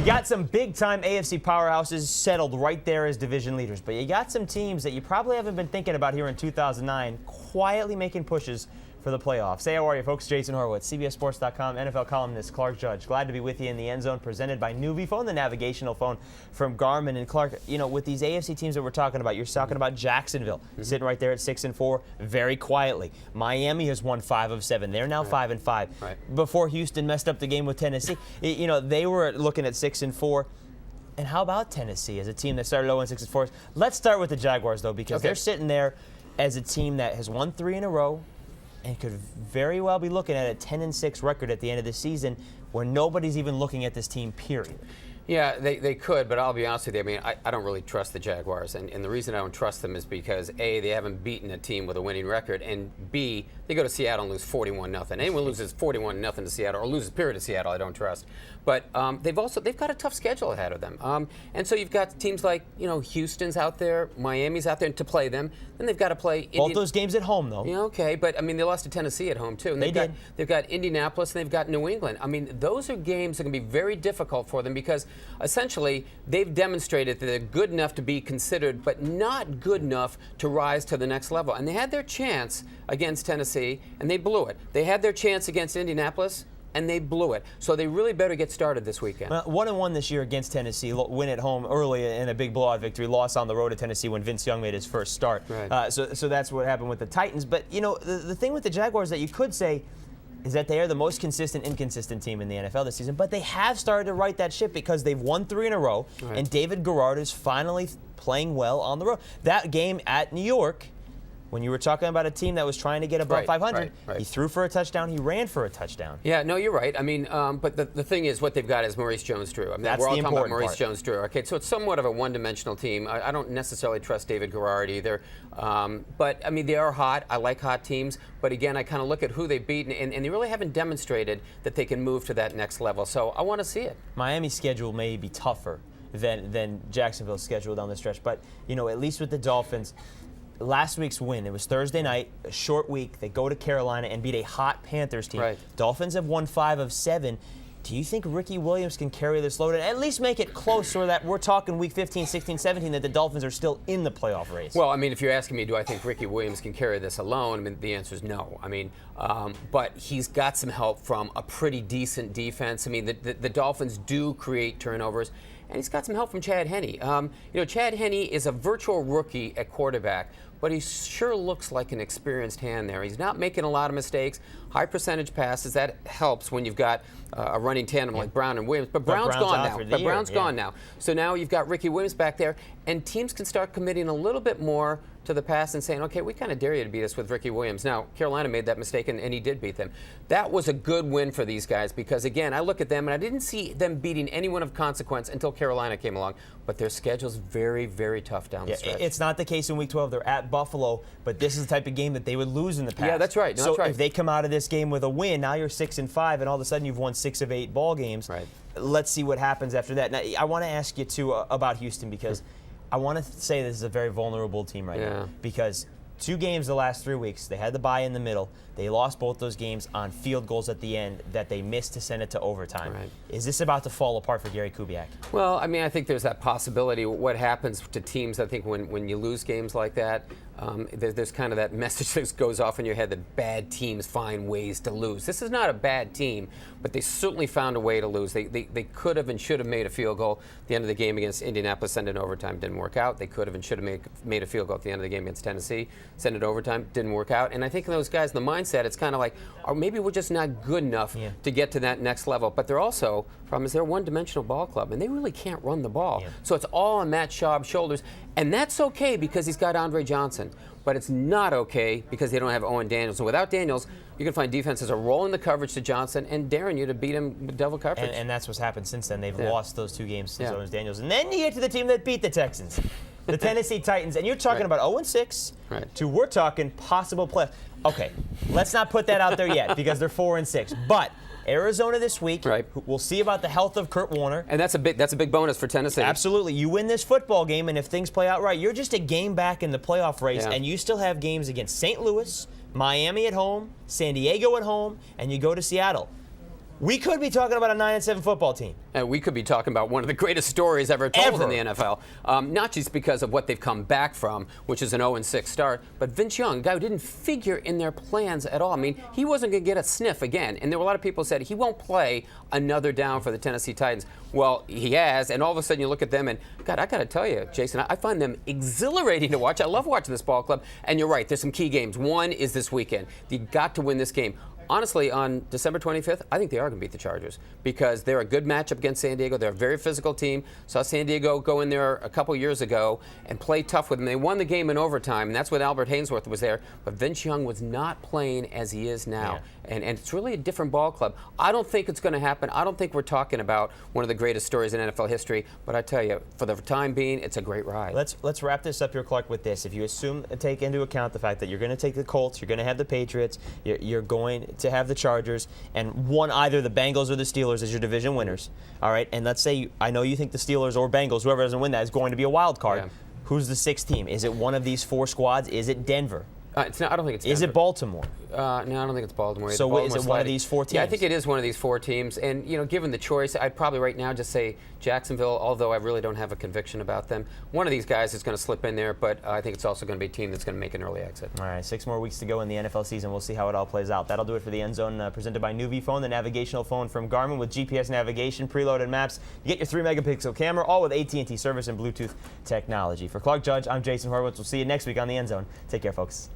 You got some big-time AFC powerhouses settled right there as division leaders, but you got some teams that you probably haven't been thinking about here in 2009 quietly making pushes for the playoffs. Hey, how are you, folks? Jason Horowitz, CBSSports.com, NFL columnist Clark Judge. Glad to be with you in the end zone, presented by Nuvie Phone, the navigational phone from Garmin. And Clark, you know, with these AFC teams that we're talking about, you're talking about Jacksonville, sitting right there at 6-4, very quietly. Miami has won 5 of 7. They're now 5-5. Right. Before Houston messed up the game with Tennessee, you know, they were looking at 6-4. And how about Tennessee as a team that started 0-6-4? Let's start with the Jaguars, though, because they're sitting there as a team that has won 3 in a row and could very well be looking at a 10-6 record at the end of the season where nobody's even looking at this team, period. Yeah, they could, but I'll be honest with you. I mean, I don't really trust the Jaguars, and the reason I don't trust them is because, A, they haven't beaten a team with a winning record, and B, they go to Seattle and lose 41-0. Anyone loses 41-0 to Seattle or loses period to Seattle, I don't trust. But they've got a tough schedule ahead of them, and so you've got teams like Houston's out there, Miami's out there to play them. Then they've got to play both those games at home, though. Yeah, okay, but I mean they lost to Tennessee at home too. And they've got Indianapolis and they've got New England. I mean those are games that can be very difficult for them because essentially they've demonstrated that they're good enough to be considered, but not good enough to rise to the next level. And they had their chance against Tennessee, and they blew it. They had their chance against Indianapolis, and they blew it. So they really better get started this weekend. Well, 1-1 this year against Tennessee. Win at home early in a big blowout victory. Loss on the road at Tennessee when Vince Young made his first start. Right. So that's what happened with the Titans. But, the thing with the Jaguars that you could say is that they are the most consistent, inconsistent team in the NFL this season. But they have started to right that ship because they've won 3 in a row, and David Garrard is finally playing well on the road. That game at New York, when you were talking about a team that was trying to get above 500, he threw for a touchdown, he ran for a touchdown. Yeah, no, you're right. I mean, but the thing is, what they've got is Maurice Jones-Drew. I mean, we're all talking about Maurice Jones-Drew. Okay, so it's somewhat of a one-dimensional team. I don't necessarily trust David Garrard either. But, I mean, they are hot. I like hot teams. But, again, I kind of look at who they've beaten, and they really haven't demonstrated that they can move to that next level. So I want to see it. Miami's schedule may be tougher than Jacksonville's schedule down the stretch. But, at least with the Dolphins, last week's win, it was Thursday night, a short week. They go to Carolina and beat a hot Panthers team. Right. Dolphins have won 5 of 7. Do you think Ricky Williams can carry this load and at least make it close so that we're talking week 15, 16, 17 that the Dolphins are still in the playoff race? Well, I mean, if you're asking me, do I think Ricky Williams can carry this alone? I mean, the answer is no. I mean, but he's got some help from a pretty decent defense. I mean, the Dolphins do create turnovers. And he's got some help from Chad Henne. Chad Henne is a virtual rookie at quarterback, but he sure looks like an experienced hand there. He's not making a lot of mistakes, high percentage passes. That helps when you've got a running tandem like Brown and Williams. But Brown's gone now. So now you've got Ricky Williams back there, and teams can start committing a little bit more to the pass and saying, okay, we kind of dare you to beat us with Ricky Williams. Now, Carolina made that mistake, and he did beat them. That was a good win for these guys because, again, I look at them, and I didn't see them beating anyone of consequence until Carolina came along. But their schedule's very, very tough down the stretch. It's not the case in Week 12. They're at Buffalo, but this is the type of game that they would lose in the past. Yeah, that's right. No, so that's right. If they come out of this game with a win, now you're 6-5, and all of a sudden you've won 6 of 8 ball games. Right. Let's see what happens after that. Now, I want to ask you, too, about Houston because I want to say this is a very vulnerable team right now because 2 games the last 3 weeks, they had the bye in the middle. They lost both those games on field goals at the end that they missed to send it to overtime. Right. Is this about to fall apart for Gary Kubiak? Well, I mean, I think there's that possibility. What happens to teams, I think, when you lose games like that, there's kind of that message that goes off in your head that bad teams find ways to lose. This is not a bad team, but they certainly found a way to lose. They could have and should have made a field goal at the end of the game against Indianapolis, send it in overtime, didn't work out. They could have and should have made a field goal at the end of the game against Tennessee, send it overtime, didn't work out. And I think those guys, the mindset, it's kind of like, or maybe we're just not good enough to get to that next level. But they're also, problem is they're a one-dimensional ball club, and they really can't run the ball. So it's all on Matt Schaub's shoulders. And that's okay because he's got Andre Johnson. But it's not okay because they don't have Owen Daniels. And without Daniels, you can find defenses are rolling the coverage to Johnson and daring you to beat him with double coverage. And that's what's happened since then. They've lost those 2 games to Owen Daniels. And then you get to the team that beat the Texans, the Tennessee Titans. And you're talking about 0-6 to we're talking possible play. Okay, let's not put that out there yet because they're 4-6. But Arizona this week. We'll see about the health of Kurt Warner. And that's a big bonus for Tennessee. Absolutely. You win this football game, and if things play out right, you're just a game back in the playoff race, and you still have games against St. Louis, Miami at home, San Diego at home, and you go to Seattle. we could be talking about a 9-7 football team. And we could be talking about one of the greatest stories ever told in the NFL. Not just because of what they've come back from, which is an 0-6 start, but Vince Young, a guy who didn't figure in their plans at all. I mean, he wasn't going to get a sniff again. And there were a lot of people who said he won't play another down for the Tennessee Titans. Well, he has, and all of a sudden you look at them and, God, I got to tell you, Jason, I find them exhilarating to watch. I love watching this ball club. And you're right, there's some key games. One is this weekend. You've got to win this game. Honestly, on December 25th, I think they are going to beat the Chargers because they're a good matchup against San Diego. They're a very physical team. Saw San Diego go in there a couple years ago and play tough with them. They won the game in overtime, and that's when Albert Haynesworth was there. But Vince Young was not playing as he is now. Yeah. And it's really a different ball club. I don't think it's going to happen. I don't think we're talking about one of the greatest stories in NFL history. But I tell you, for the time being, it's a great ride. Let's wrap this up here, Clark, with this. If you take into account the fact that you're going to take the Colts, you're going to have the Patriots, you're going to have the Chargers, and either the Bengals or the Steelers as your division winners. All right, and let's say I know you think the Steelers or Bengals, whoever doesn't win that, is going to be a wild card. Yeah. Who's the sixth team? Is it one of these four squads? Is it Denver? It's not, I don't think it's Denver. Is it Baltimore? No, I don't think it's Baltimore. So is it one of these four teams? Yeah, I think it is one of these four teams. And, given the choice, I'd probably right now just say Jacksonville, although I really don't have a conviction about them. One of these guys is going to slip in there, but I think it's also going to be a team that's going to make an early exit. All right, 6 more weeks to go in the NFL season. We'll see how it all plays out. That'll do it for the End Zone, presented by Nuvi Phone, the navigational phone from Garmin with GPS navigation, preloaded maps. You get your 3-megapixel camera, all with AT&T service and Bluetooth technology. For Clark Judge, I'm Jason Horowitz. We'll see you next week on the End Zone. Take care, folks.